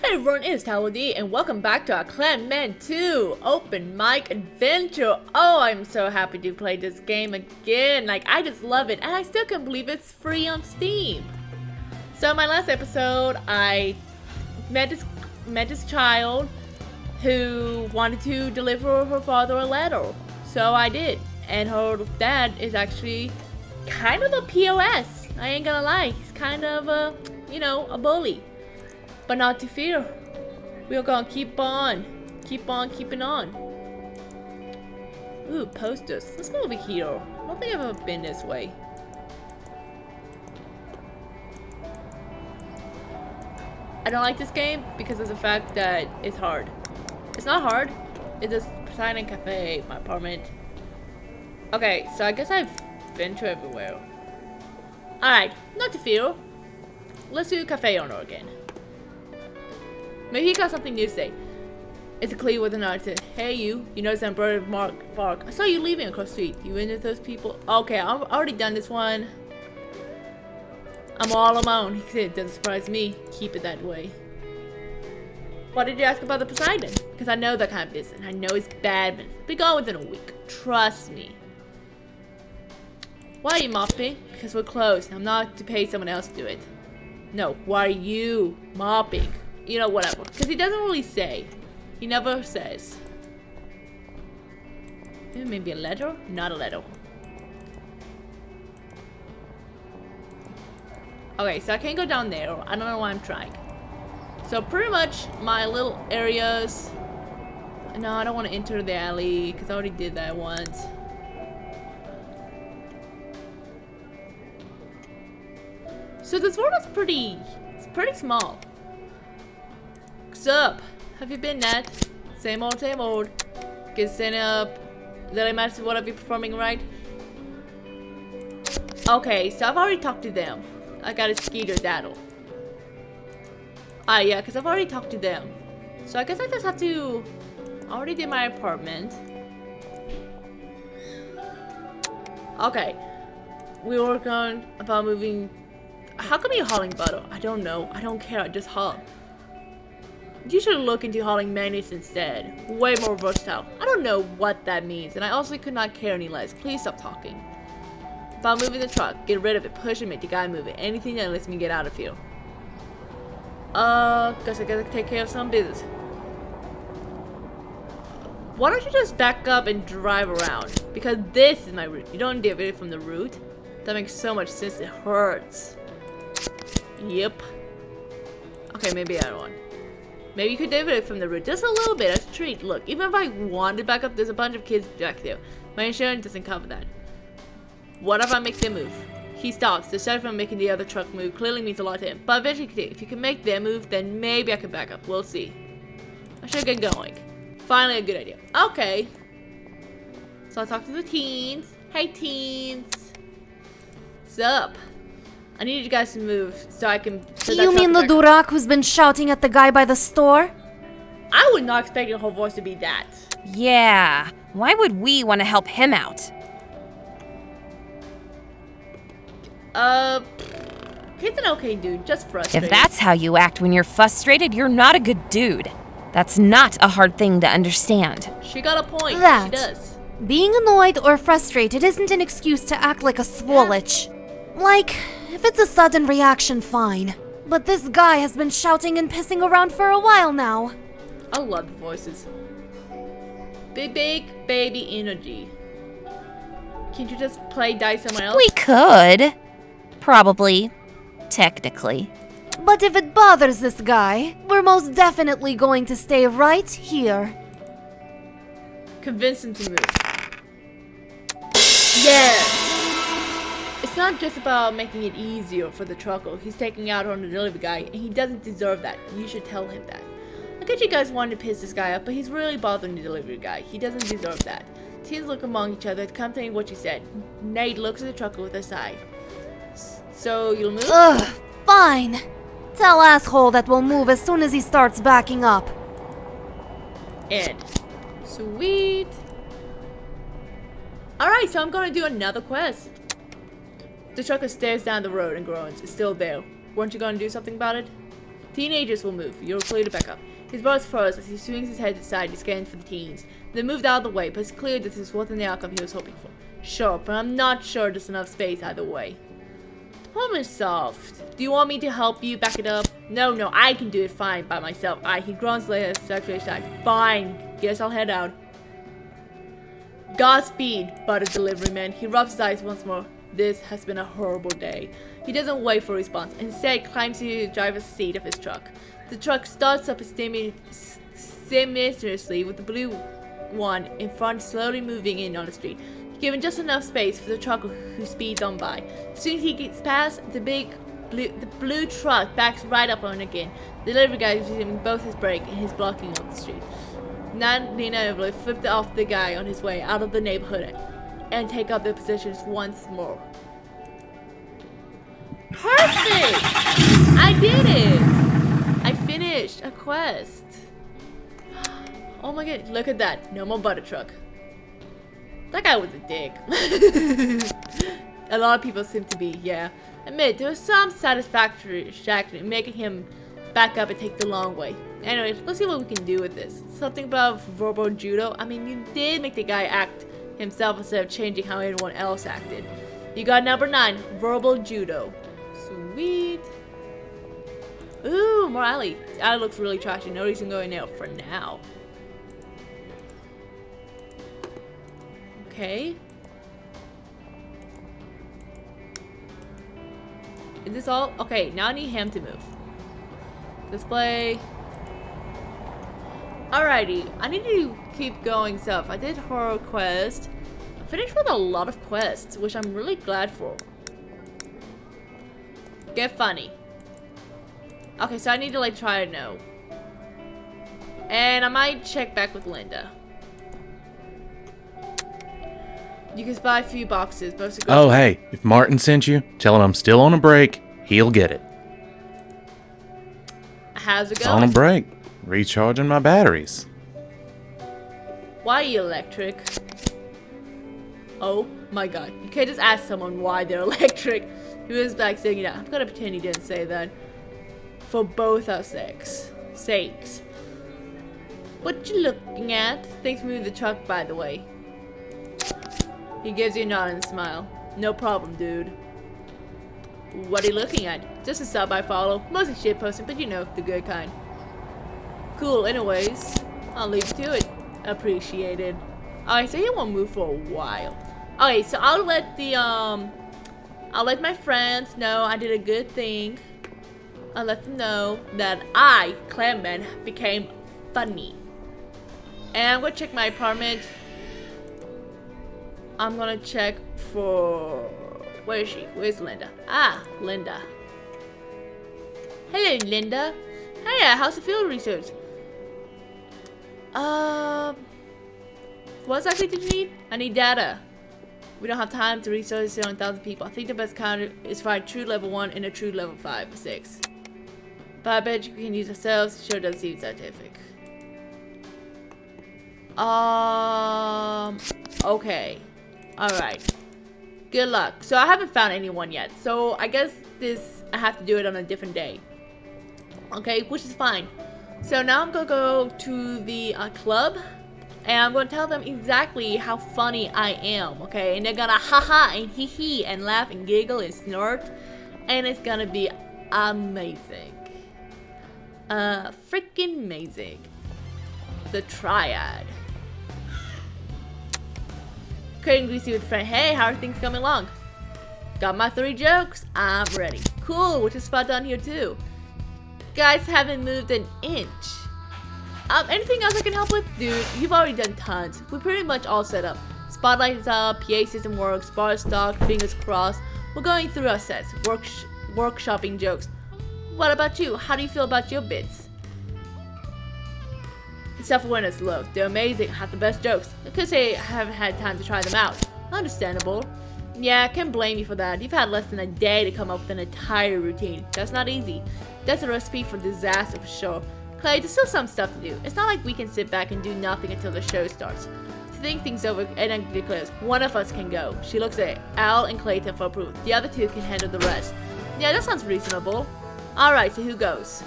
Hey everyone, it's Towel D, and welcome back to our Clam Man 2 Open Mic Adventure. Oh, I'm so happy to play this game again. Like, I just love it, and I still can't believe it's free on Steam. So, in my last episode, I met this child who wanted to deliver her father a letter. So I did, and her dad is actually kind of a POS. I ain't gonna lie, he's kind of a, a bully. But not to fear. We're gonna keep on keeping on. Ooh, posters. Let's go over here. I don't think I've ever been this way. I don't like this game because of the fact that it's hard. It's not hard. It's a Poseidon Cafe, my apartment. Okay, so I guess I've been to everywhere. Alright, not to fear. Let's do cafe owner again. Maybe he got something new to say. It's a clear with an eye to, hey you notice I'm brother Mark. I saw you leaving across the street. You into those people? Okay, I've already done this one. I'm all alone. He said, it doesn't surprise me. Keep it that way. Why did you ask about the Poseidon? Because I know that kind of business. I know it's bad, but it'll be gone within a week. Trust me. Why are you mopping? Because we're closed. I'm not to pay someone else to do it. No, why are you mopping? Whatever. Because he doesn't really say. He never says. Maybe a letter? Not a letter. Okay, so I can't go down there. I don't know why I'm trying. So pretty much my little areas. No, I don't want to enter the alley because I already did that once. So this world is pretty small. What's up? Have you been Nat? Same old, same old. Get sent up. Daily match, what are you performing, right? Okay, so I've already talked to them. I got a Skeeter Daddle. Ah, yeah, because I've already talked to them. So I guess I just have to... I already did my apartment. Okay. We work on about moving... How come you're hauling butter? I don't know. I don't care. I just haul. You should look into hauling magnets instead. Way more versatile. I don't know what that means, and I also could not care any less. Please stop talking. About moving the truck, get rid of it, push it, make the guy move it. Anything that lets me get out of here. Guess I gotta take care of some business. Why don't you just back up and drive around? Because this is my route. You don't deviate from the route. That makes so much sense. It hurts. Yep. Okay, maybe I don't want. Maybe you could deviate from the route just a little bit as a treat. Look, even if I wanted back up, there's a bunch of kids back there. My insurance doesn't cover that. What if I make them move? He stops. The sight from making the other truck move clearly means a lot to him. But eventually, if you can make them move, then maybe I can back up. We'll see. I should get going. Finally, a good idea. Okay. So I'll talk to the teens. Hey, teens. What's up? I need you guys to move so I can... You mean the Durak who's been shouting at the guy by the store? I would not expect your whole voice to be that. Yeah. Why would we want to help him out? He's an okay dude, just frustrated. If that's how you act when you're frustrated, you're not a good dude. That's not a hard thing to understand. She got a point. That. She does. Being annoyed or frustrated isn't an excuse to act like a swollich. Like, if it's a sudden reaction, fine. But this guy has been shouting and pissing around for a while now. I love the voices. Big baby energy. Can't you just play dice somewhere else? We could. Probably. Technically. But if it bothers this guy, we're most definitely going to stay right here. Convince him to move. Yeah! It's not just about making it easier for the trucker. He's taking out on the delivery guy, and he doesn't deserve that. You should tell him that. I get you guys wanting to piss this guy up, but he's really bothering the delivery guy. He doesn't deserve that. Teens look among each other, commenting what you said. Nate looks at the trucker with a sigh. So, you'll move? Ugh, fine. Tell asshole that we'll move as soon as he starts backing up. End. Sweet. Alright, so I'm gonna do another quest. The trucker stares down the road and groans. It's still there. Weren't you gonna do something about it? Teenagers will move. You're clear to back up. His brows froze as he swings his head aside to scan for the teens. They moved out of the way, but it's clear that this wasn't the outcome he was hoping for. Sure, but I'm not sure there's enough space either way. The problem is solved. Do you want me to help you back it up? No, I can do it fine by myself. He grunts later, sexually side. Fine, guess I'll head out. Godspeed, buttered delivery man. He rubs his eyes once more. This has been a horrible day. He doesn't wait for a response. Instead, climbs to the driver's seat of his truck. The truck starts up semi-seriously with the blue one in front slowly moving in on the street, giving just enough space for the truck who speeds on by. As soon as he gets past, the blue truck backs right up on again. The delivery guy is using both his brake and his blocking of the street. Nina flipped off the guy on his way out of the neighborhood and take up their positions once more. Perfect! I did it! I finished a quest. Oh my god, look at that. No more butter truck. That guy was a dick. A lot of people seem to be, yeah. Admit, there was some satisfaction in making him back up and take the long way. Anyways, let's see what we can do with this. Something about verbal judo. I mean, you did make the guy act himself instead of changing how everyone else acted. You got number 9, verbal judo. Sweet. Ooh, more alley. This alley looks really trashy. No reason going out for now. Okay. Is this all? Okay, now I need him to move. Display. Alrighty, I need to keep going stuff. I did horror quest. I finished with a lot of quests, which I'm really glad for. Get funny. Okay, so I need to like try to know. And I might check back with Linda. You can buy a few boxes. Most oh, hey, if Martin sent you, tell him I'm still on a break. He'll get it. How's it It's going? on a break. Recharging my batteries. Why are you electric? Oh my god. You can't just ask someone why they're electric. He was back saying that. I'm gonna pretend he didn't say that. For both our sakes. What you looking at? Thanks for moving the truck, by the way. He gives you a nod and a smile. No problem, dude. What are you looking at? Just a sub I follow. Mostly shit posting, but you know, the good kind. Cool, anyways. I'll leave you to it. Appreciated. Alright, so he won't move for a while. Okay, so I'll let my friends know I did a good thing. I'll let them know that I, Clam Man, became funny. And I'm gonna check my apartment. I'm gonna check for... Where is she? Where's Linda? Ah, Linda. Hello, Linda. Hey, how's the field research? What exactly did you need? I need data. We don't have time to research 7,000 people. I think the best counter is find true level 1 and a true level 5 or 6. But I bet you can use ourselves. Sure does seem scientific. Okay. Alright. Good luck. So I haven't found anyone yet. So I guess I have to do it on a different day. Okay, which is fine. So now I'm gonna go to the club. And I'm gonna tell them exactly how funny I am. Okay, and they're gonna haha and hee hee and laugh and giggle and snort. And it's gonna be amazing. Freaking amazing. The Triad. Creating greasy with a friend. Hey, how are things coming along? Got my 3 jokes? I'm ready. Cool, which is spot down here too. Guys haven't moved an inch. Anything else I can help with? Dude, you've already done tons. We're pretty much all set up. Spotlight is up, PA system works, bar stock, fingers crossed. We're going through our sets, workshopping jokes. What about you? How do you feel about your bits? Self-awareness low. They're amazing, have the best jokes. I could say I haven't had time to try them out. Understandable. Yeah, I can't blame you for that. You've had less than a day to come up with an entire routine. That's not easy. That's a recipe for disaster for sure. Clay, there's still some stuff to do. It's not like we can sit back and do nothing until the show starts. To think things over, Edna declares, one of us can go. She looks at Al and Clayton for approval. The other 2 can handle the rest. Yeah, that sounds reasonable. Alright, so who goes?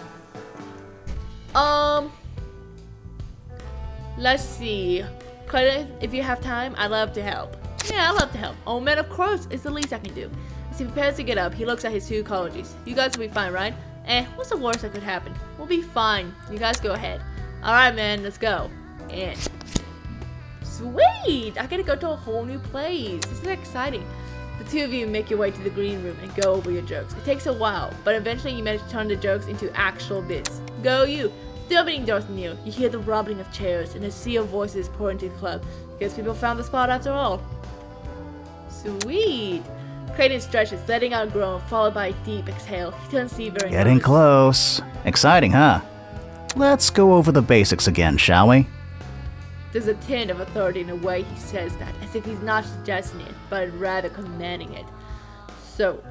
Let's see. Credit, if you have time, I'd love to help. Yeah, I'd love to help. Oh man, of course, it's the least I can do. As he prepares to get up, he looks at his two colleges. You guys will be fine, right? What's the worst that could happen? We'll be fine. You guys go ahead. Alright, man, let's go. And sweet! I get to go to a whole new place. This is exciting. The two of you make your way to the green room and go over your jokes. It takes a while, but eventually you manage to turn the jokes into actual bits. Go you! The opening doors near. You hear the rubbling of chairs and a sea of voices pour into the club. Guess people found the spot after all. Sweet! Creighton stretches, letting out a groan, followed by a deep exhale. He doesn't see very Getting nervous. close. Exciting, huh? Let's go over the basics again, shall we? There's a tint of authority in the way he says that, as if he's not suggesting it, but rather commanding it. So,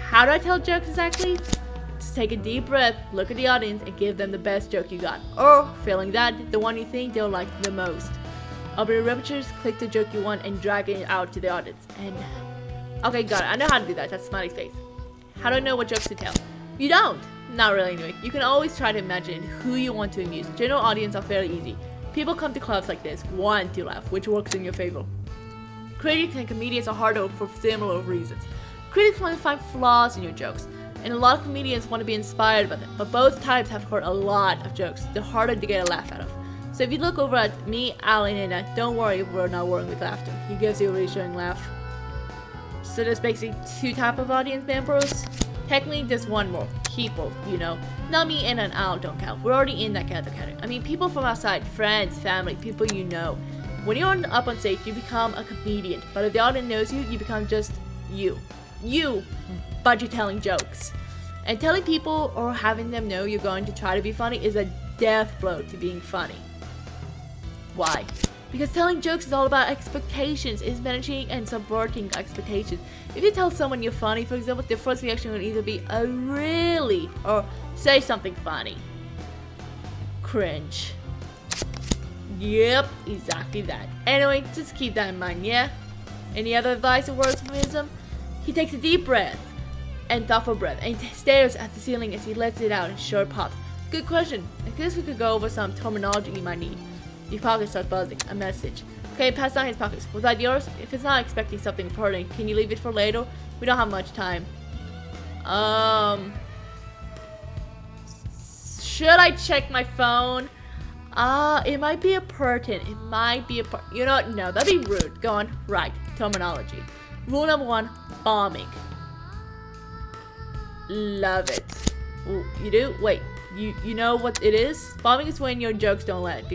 how do I tell jokes exactly? Just take a deep breath, look at the audience, and give them the best joke you got. Or, failing that, the one you think they'll like the most. Open your apertures, click the joke you want, and drag it out to the audience. And okay, got it. I know how to do that. That's smiley face. How do I know what jokes to tell? You don't. Not really, anyway. You can always try to imagine who you want to amuse. General audience are fairly easy. People come to clubs like this, want to laugh, which works in your favor. Critics and comedians are harder for similar reasons. Critics want to find flaws in your jokes, and a lot of comedians want to be inspired by them, but both types have heard a lot of jokes. They're harder to get a laugh out of. So if you look over at me, Alan, and Anna, don't worry, we're not worrying with laughter. He gives you a reassuring laugh. So there's basically two type of audience members. Technically, there's one more. People, you know. Not me and an Al don't count. We're already in that category. I mean, people from outside, friends, family, people you know. When you're up on stage, you become a comedian. But if the audience knows you, you become just you. You, but you're telling jokes. And telling people or having them know you're going to try to be funny is a death blow to being funny. Why? Because telling jokes is all about expectations. It's managing and subverting expectations. If you tell someone you're funny, for example, their first reaction will either be a really or say something funny. Cringe. Yep, exactly that. Anyway, just keep that in mind, yeah? Any other advice or words from wisdom? He takes a deep breath and thoughtful breath and stares at the ceiling as he lets it out and sure pops. Good question. I guess we could go over some terminology you might need. His pockets start buzzing. A message. Okay, pass down his pockets. Was that yours? If it's not expecting something important, can you leave it for later? We don't have much time. Should I check my phone? It might be important. It might be you know what? No, that'd be rude. Go on. Right. Terminology. Rule number 1, bombing. Love it. Ooh, you do? Wait. You know what it is? Bombing is when your jokes don't land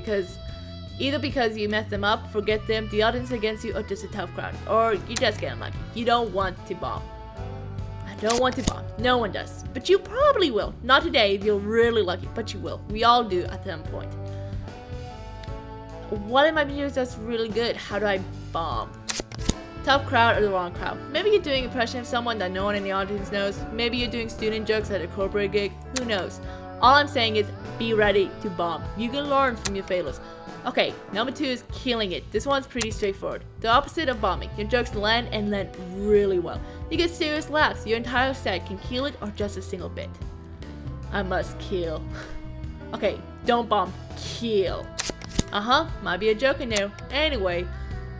either because you mess them up, forget them, the audience against you, or just a tough crowd, or you just get unlucky. You don't want to bomb. I don't want to bomb. No one does. But you probably will. Not today if you're really lucky, but you will. We all do at some point. What am I doing that's really good? How do I bomb? Tough crowd or the wrong crowd. Maybe you're doing an impression of someone that no one in the audience knows. Maybe you're doing student jokes at a corporate gig. Who knows? All I'm saying is be ready to bomb. You can learn from your failures. Okay, number 2 is killing it. This one's pretty straightforward. The opposite of bombing. Your jokes land and land really well. You get serious laughs. Your entire set can kill it or just a single bit. I must kill. Okay, don't bomb. Kill. Might be a joke in there. Anyway,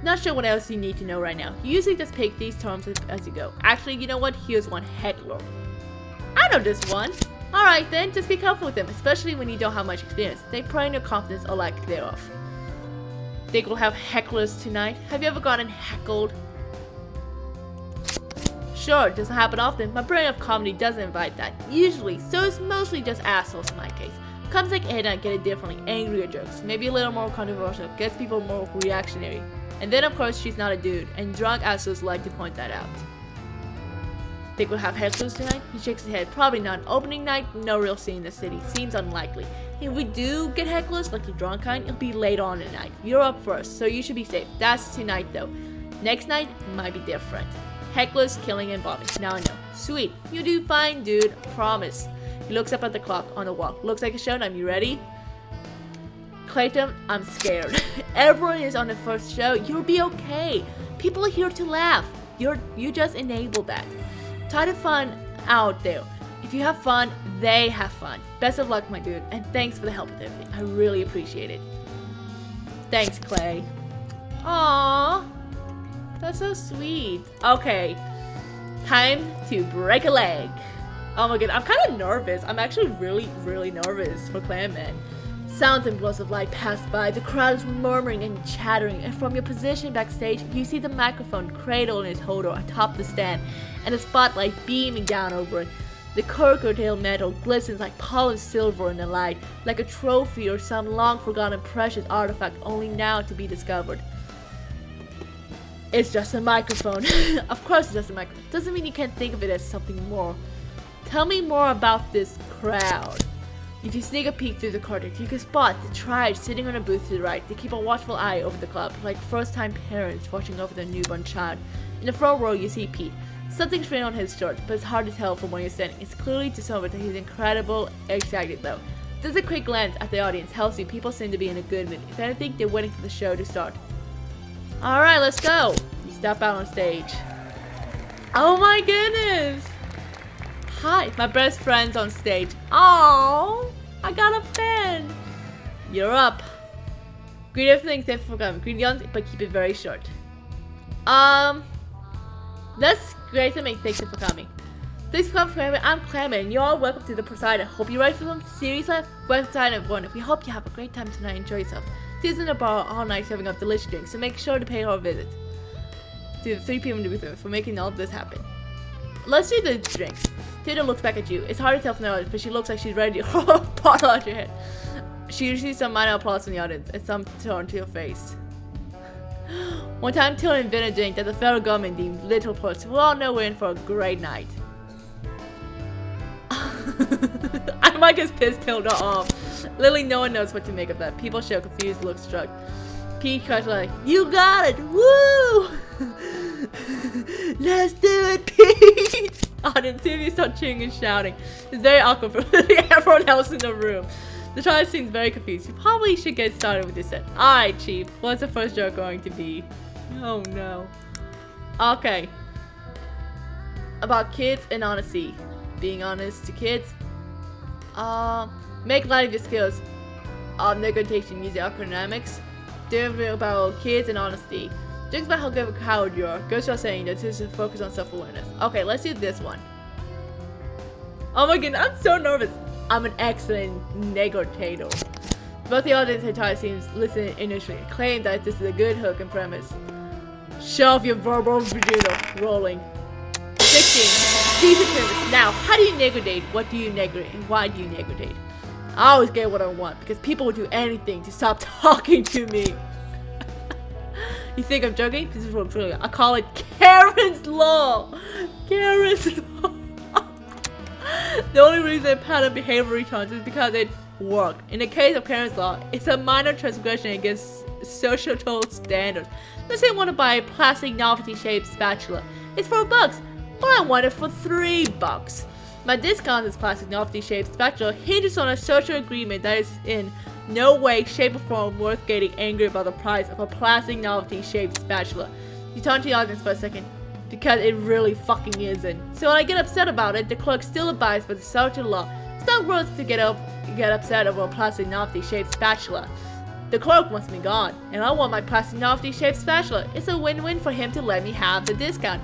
not sure what else you need to know right now. You usually just pick these terms as you go. Actually, you know what? Here's one. Heckler. I know this one. Alright then, just be careful with them, especially when you don't have much experience. They prey on your confidence or lack thereof. Think we'll have hecklers tonight? Have you ever gotten heckled? Sure, it doesn't happen often. My brain of comedy doesn't invite that. Usually, so it's mostly just assholes in my case. Comes like Edna get it differently, angrier jokes, maybe a little more controversial, gets people more reactionary. And then of course she's not a dude, and drunk assholes like to point that out. Think we'll have hecklers tonight? He shakes his head. Probably not. Opening night, no real scene in the city. Seems unlikely. If we do get hecklers, like the drunk kind, it'll be later on in the night. You're up first, so you should be safe. That's tonight though. Next night might be different. Hecklers, killing, and bombing. Now I know. Sweet. You do fine, dude. Promise. He looks up at the clock on the wall. Looks like a showtime. You ready? Clayton, I'm scared. Everyone is on the first show. You'll be okay. People are here to laugh. You just enable that. Try to find out there. If you have fun, they have fun. Best of luck, my dude, and thanks for the help with everything. I really appreciate it. Thanks, Clay. Aww. That's so sweet. Okay. Time to break a leg. Oh my god, I'm kind of nervous. I'm actually really nervous for Clam Man. Sounds and blows of light pass by. The crowd is murmuring and chattering, and from your position backstage, you see the microphone cradled in its holder atop the stand, and the spotlight beaming down over it. The curtail metal glistens like polished silver in the light, like a trophy or some long-forgotten precious artifact only now to be discovered. It's just a microphone. Of course it's just a microphone. Doesn't mean you can't think of it as something more. Tell me more about this crowd. If you sneak a peek through the curtain, you can spot the Triad sitting on a booth to the right. They keep a watchful eye over the club, like first-time parents watching over their newborn child. In the front row, you see Pete. Something's written on his shirt, but it's hard to tell from where you're standing. It's clearly discovered that he's incredible, excited though. Just a quick glance at the audience tells you people seem to be in a good mood. If anything, they're waiting for the show to start. Alright, let's go! You step out on stage. Oh my goodness! Hi, my best friend's on stage. Oh, I got a fan! You're up. Greet everything except for coming. Greet young, but keep it very short. That's great to make. Thanks for coming. Thanks for coming. I'm Clam Man, and you're all welcome to the Poseidon. Hope you're ready for some serious life. Poseidon one. We hope you have a great time tonight. Enjoy yourself. This is a bar all night serving up delicious drinks, so make sure to pay her a visit to the 3 p.m. booth for making all of this happen. Let's do the drinks. Tatum looks back at you. It's hard to tell from the audience, but she looks like she's ready to bottle out your head. She receives some minor applause from the audience and some turn to your face. One time, Tatum invented a drink that the federal government deemed little plus. We all know we're in for a great night. I might just piss Tilda off. Literally, no one knows what to make of that. People show confused looks struck. Pete cries like, "You got it! Woo! Let's do it, Pete!" Audience, see if you start cheering and shouting. It's very awkward for everyone else in the room. The child seems very confused. You probably should get started with this set. Alright, Chief. What's the first joke going to be? Oh no. Okay. About kids and honesty. Being honest to kids. Make light of your skills. Negotiation using acronymics. Doing about kids and honesty. Jokes about how good of a coward you are. Goes without saying that this is focus on self-awareness. Okay, let's do this one. Oh my goodness, I'm so nervous. I'm an excellent negotiator. Both the audience and entire teams listen initially claim that this is a good hook and premise. Show off your verbal vagina. Rolling. 16. Decent premise. Now, how do you negotiate? What do you negotiate? And why do you negotiate? I always get what I want because people will do anything to stop talking to me. You think I'm joking? This is what really I call it Karen's Law. Karen's Law. The only reason pattern behavior returns is because it worked. In the case of Karen's Law, it's a minor transgression against societal standards. Let's say I want to buy a plastic novelty-shaped spatula. It's $4, but I want it for $3. My discount on this plastic novelty-shaped spatula hinges on a social agreement that is in no way, shape, or form worth getting angry about the price of a plastic novelty-shaped spatula. You turn to the audience for a second, because it really fucking isn't. So when I get upset about it, the clerk still abides by the social law. It's not gross to get upset over a plastic novelty-shaped spatula. The clerk wants me gone, and I want my plastic novelty-shaped spatula. It's a win-win for him to let me have the discount.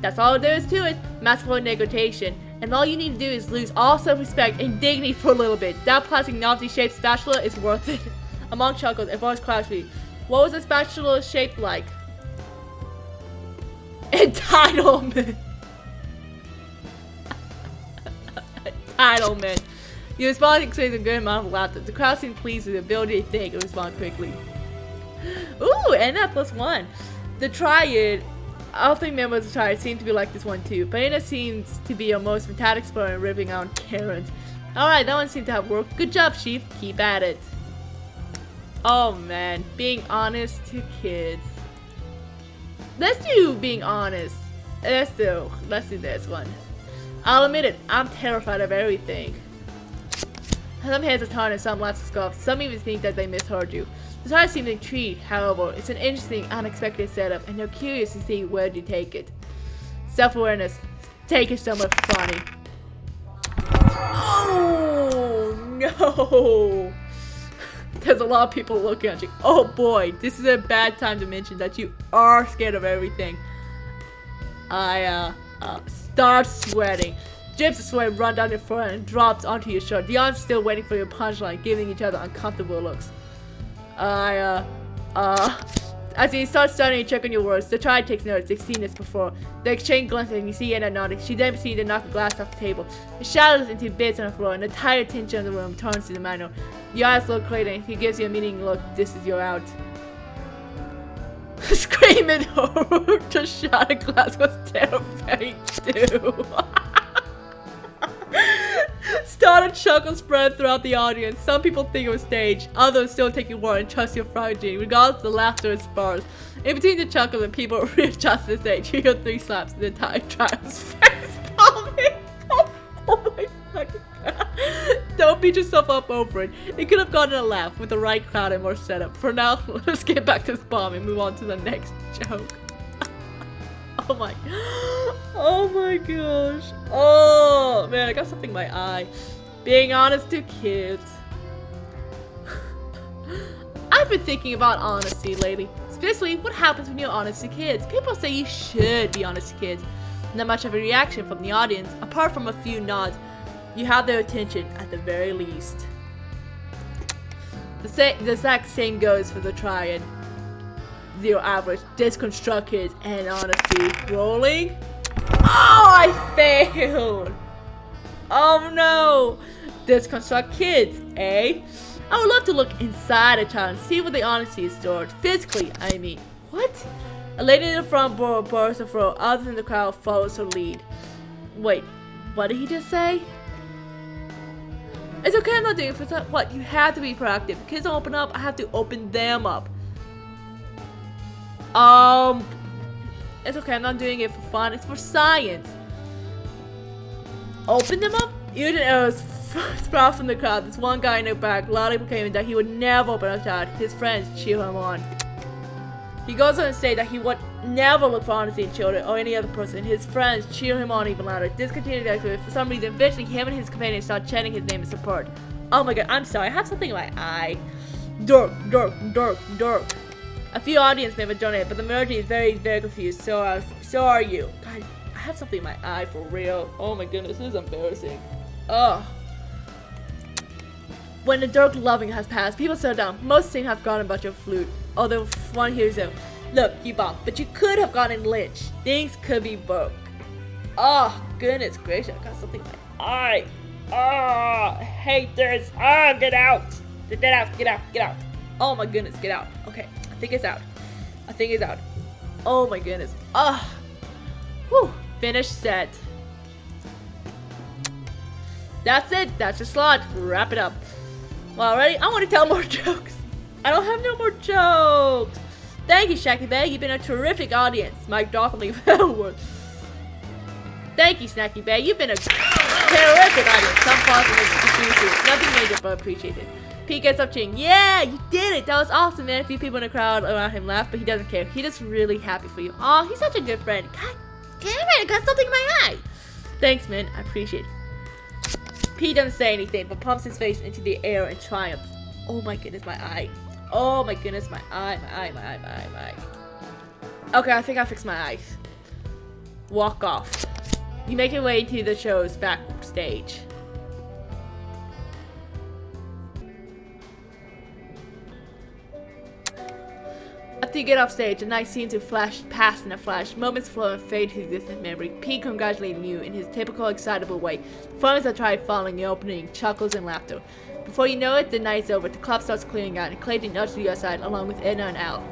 That's all there is to it. Masterful negotiation. And all you need to do is lose all self-respect and dignity for a little bit. That plastic novelty-shaped spatula is worth it. Among chuckles, everyone's clapping. What was the spatula shaped like? Entitlement. Entitlement. You respond experiencing a good amount of laughter. The crowd seemed pleased with the ability to think and respond quickly. Ooh, and that +1. The Triad. All 3 members of Triad seem to be like this one too, but Anna seems to be a most fantastic expert in ripping out Karens. Alright, that one seemed to have worked. Good job, Chief. Keep at it. Oh man, being honest to kids. Let's do being honest. Let's do this one. I'll admit it, I'm terrified of everything. Some heads are turned and some laughs and scoff. Some even think that they misheard you. The Triad seems intrigued, however. It's an interesting, unexpected setup, and they're curious to see where you take it. Self-awareness. Take it somewhere funny. no! There's a lot of people looking at you. Oh boy, this is a bad time to mention that you are scared of everything. I start sweating. Drips of sweat run down your forehead and drops onto your shirt. The audience still waiting for your punchline, giving each other uncomfortable looks. As you start studying and checking your words, the Triad takes notice. They've seen this before. They exchange glances and you see Anna nodding. She then proceeds to knock a glass off the table. It shatters into bits on the floor and the entire tension of the room turns to the manual. Your eyes look Clayton and he gives you a meaning look. This is your out. Screaming horror to shatter glass was terrifying too. Startled chuckles spread throughout the audience. Some people think it was staged, others still take your word and trust your fragile. Regardless, the laughter is sparse. In between the chuckles and people readjust the stage, you hear 3 slaps and the entire trial's face palming. Oh my fucking god. Don't beat yourself up over it. It could have gotten a laugh with the right crowd and more setup. For now, let's get back to this bomb and move on to the next joke. Oh my gosh. Oh man, I got something in my eye. Being honest to kids. I've been thinking about honesty lately. Especially what happens when you're honest to kids. People say you should be honest to kids. Not much of a reaction from the audience, apart from a few nods. You have their attention at the very least. The exact same goes for the Triad. 0 average, disconstruct kids, and honesty. Rolling. Oh, I failed! Oh no! Disconstruct kids, eh? I would love to look inside a child and see where the honesty is stored. Physically, I mean. What? A lady in the front bursts of row. Others in the crowd follows her lead. Wait, what did he just say? It's okay, I'm not doing it for some. What? You have to be proactive. Kids don't open up, I have to open them up. It's okay, I'm not doing it for fun, it's for science. Open them up? Even arrows sprout from the crowd. This one guy in the back loudly proclaiming that he would never open up to child. His friends cheer him on. He goes on to say that he would never look for honesty in children or any other person. His friends cheer him on even louder. This continued to activate. For some reason, eventually him and his companions start chanting his name in support. Oh my god, I'm sorry, I have something in my eye. Dirk, Dirk, Dirk, Dirk. A few audience members join it, but the majority is very, very confused. So are you. God, I have something in my eye for real. Oh my goodness, this is embarrassing. Ugh. When the Dirk loving has passed, people settle down. Most seem to have forgotten about your flute. Although one hears him. Look, you bombed, but you could have gotten lynched. Things could be broke. Oh, goodness gracious, I got something in my eye. Oh, I hate this. Oh, get out. Get out, get out, get out. Oh my goodness, get out. Okay. I think it's out. I think it's out. Oh my goodness. Ah. Whew. Finished set. That's it. That's your slot. Wrap it up. Well, ready? I want to tell more jokes. I don't have no more jokes. Thank you, Shacky Bag. You've been a terrific audience. Mike Dockley. Thank you, Snacky Bag. You've been a terrific audience. Some positive. Nothing major, but appreciated. Pete gets up cheering. Yeah, you did it. That was awesome, man. A few people in the crowd around him laugh, but he doesn't care. He's just really happy for you. Aw, he's such a good friend. God damn it, I got something in my eye. Thanks, man. I appreciate it. Pete doesn't say anything, but pumps his face into the air in triumph. Oh my goodness, my eye. Oh my goodness, my eye, my eye, my eye, my eye, my eye. Okay, I think I fixed my eyes. Walk off. You make your way to the show's backstage. After you get off stage, the night seems to flash past in a flash. Moments flow and fade to distant memory. Pete congratulating you in his typical excitable way. Performers that try following the opening, chuckles and laughter. Before you know it, the night's over. The club starts clearing out, and Clayton nudges you outside along with Edna and Al.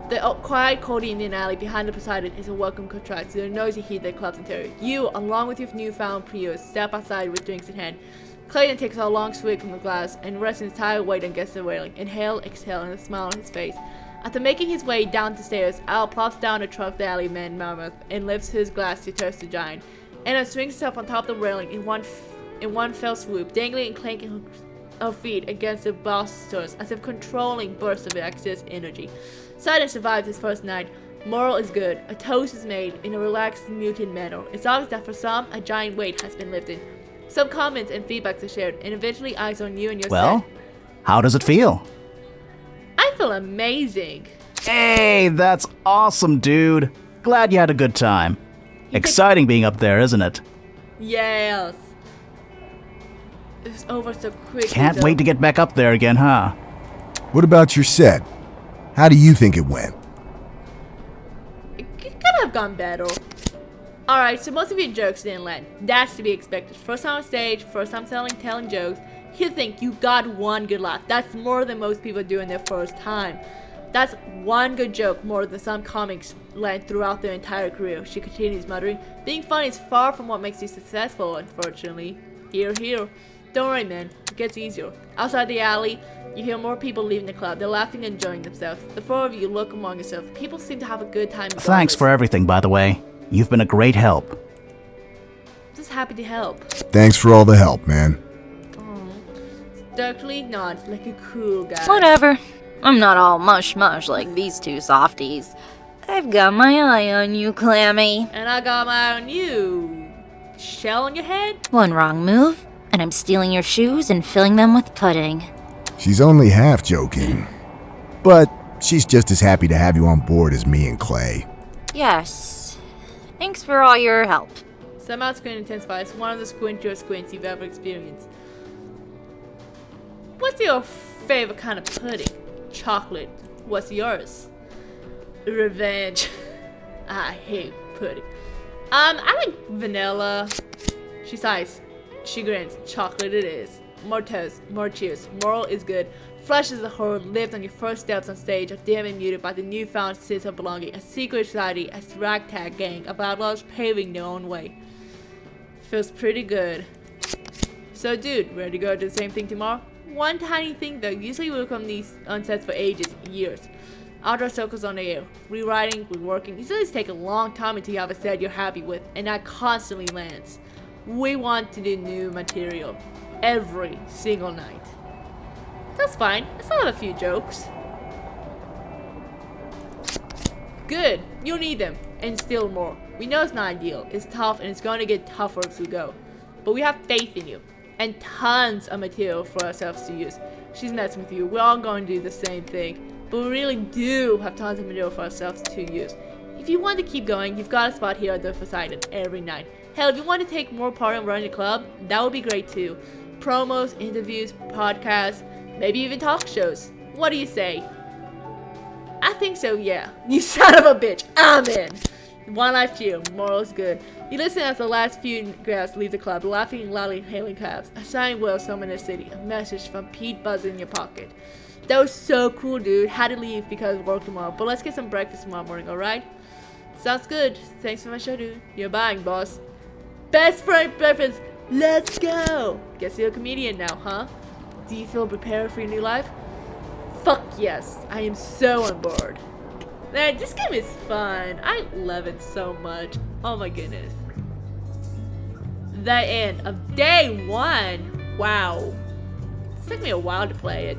The quiet, cold Indian alley behind the Poseidon is a welcome contrast to the noisy heat that club's interior. You, along with your newfound Prius, step outside with drinks in hand. Clayton takes a long swig from the glass and rests his entire weight against the railing. Inhale, exhale, and a smile on his face. After making his way down the stairs, Al plops down the trunk of the alley man mammoth and lifts his glass to toast the giant. Anna swings herself on top of the railing in one fell swoop, dangling and clanking her feet against the balusters as if controlling bursts of excess energy. Sidon survived his first night. Moral is good. A toast is made in a relaxed, muted manner. It's obvious that for some, a giant weight has been lifted. Some comments and feedbacks are shared, and eventually eyes on you and your Well, set. how does it feel? I feel amazing. Hey, that's awesome, dude. Glad you had a good time. Exciting being up there, isn't it? Yes. It was over so quickly. Can't wait to get back up there again, huh? What about your set? How do you think it went? It could have gone better. Alright, so most of your jokes didn't land. That's to be expected. First time on stage, first time telling jokes. You think you got one good laugh. That's more than most people do in their first time. That's one good joke more than some comics land throughout their entire career. She continues muttering, being funny is far from what makes you successful, unfortunately. Hear, hear. Don't worry, man. It gets easier. Outside the alley, you hear more people leaving the club. They're laughing and enjoying themselves. The four of you look among yourselves. People seem to have a good time. Thanks for everything, by the way. You've been a great help. Just happy to help. Thanks for all the help, man. Darkly nods like a cool guy. Whatever. I'm not all mush-mush like these two softies. I've got my eye on you, Clammy. And I got my eye on you. Shell on your head? One wrong move, and I'm stealing your shoes and filling them with pudding. She's only half joking. But she's just as happy to have you on board as me and Clay. Yes. Thanks for all your help. Somehow screen intensifies one of the squintiest squints you've ever experienced. What's your favorite kind of pudding? Chocolate. What's yours? Revenge. I hate pudding. I like vanilla. She sighs. She grins. Chocolate it is. More toast. More cheers. Moral is good. Flesh is a horde lived on your first steps on stage are dim and muted by the newfound sense of belonging. A secret society, a ragtag gang of outlaws paving their own way. Feels pretty good. So dude, ready to go do the same thing tomorrow? One tiny thing though, usually we work on these on sets for ages, years. Outdoor circles on the air, rewriting, reworking. These always take a long time until you have a set you're happy with, and that constantly lands. We want to do new material every single night. That's fine. I still have a few jokes. Good. You'll need them, and still more. We know it's not ideal. It's tough, and it's going to get tougher as we go. But we have faith in you, and tons of material for ourselves to use. She's messing with you. We're all going to do the same thing. But we really do have tons of material for ourselves to use. If you want to keep going, you've got a spot here at the Poseidon every night. Hell, if you want to take more part in running the club, that would be great too. Promos, interviews, podcasts, maybe even talk shows. What do you say? I think so, yeah. You son of a bitch, I'm in. One last cheer, moral's good. You listen as the last few grads leave the club, laughing loudly, hailing cabs. A sign will summon the city. A message from Pete buzzing in your pocket. That was so cool, dude. Had to leave because of work tomorrow. But let's get some breakfast tomorrow morning, alright? Sounds good. Thanks for my show, dude. You're buying, boss. Best friend preference. Let's go. Guess you're a comedian now, huh? Do you feel prepared for your new life? Fuck yes. I am so on board. Man, this game is fun. I love it so much. Oh my goodness. The end of day 1. Wow. It took me a while to play it.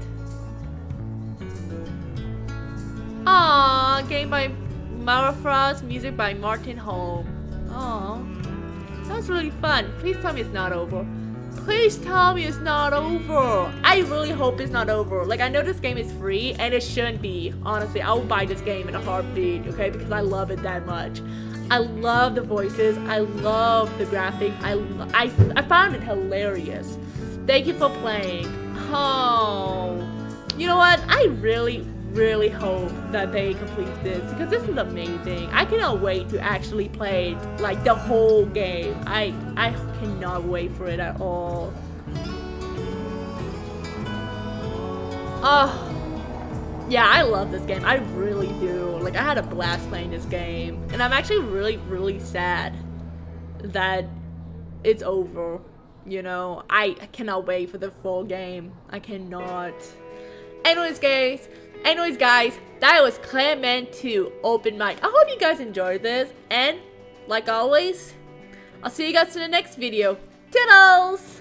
Aww, game by Mara Frost, music by Martin Holm. Aww. That was really fun. Please tell me it's not over. Please tell me it's not over. I really hope it's not over. Like, I know this game is free, and it shouldn't be. Honestly, I will buy this game in a heartbeat, okay? Because I love it that much. I love the voices. I love the graphics. I found it hilarious. Thank you for playing. Oh. You know what? I really hope that they complete this because this is amazing. I cannot wait to actually play like the whole game. I cannot wait for it at all. Oh yeah, I love this game. I really do. Like, I had a blast playing this game, and I'm actually really sad that it's over. You know, I cannot wait for the full game. I cannot. Anyways, guys, that was Clam Man 2 Open Mic. I hope you guys enjoyed this, and like always, I'll see you guys in the next video. Toodles!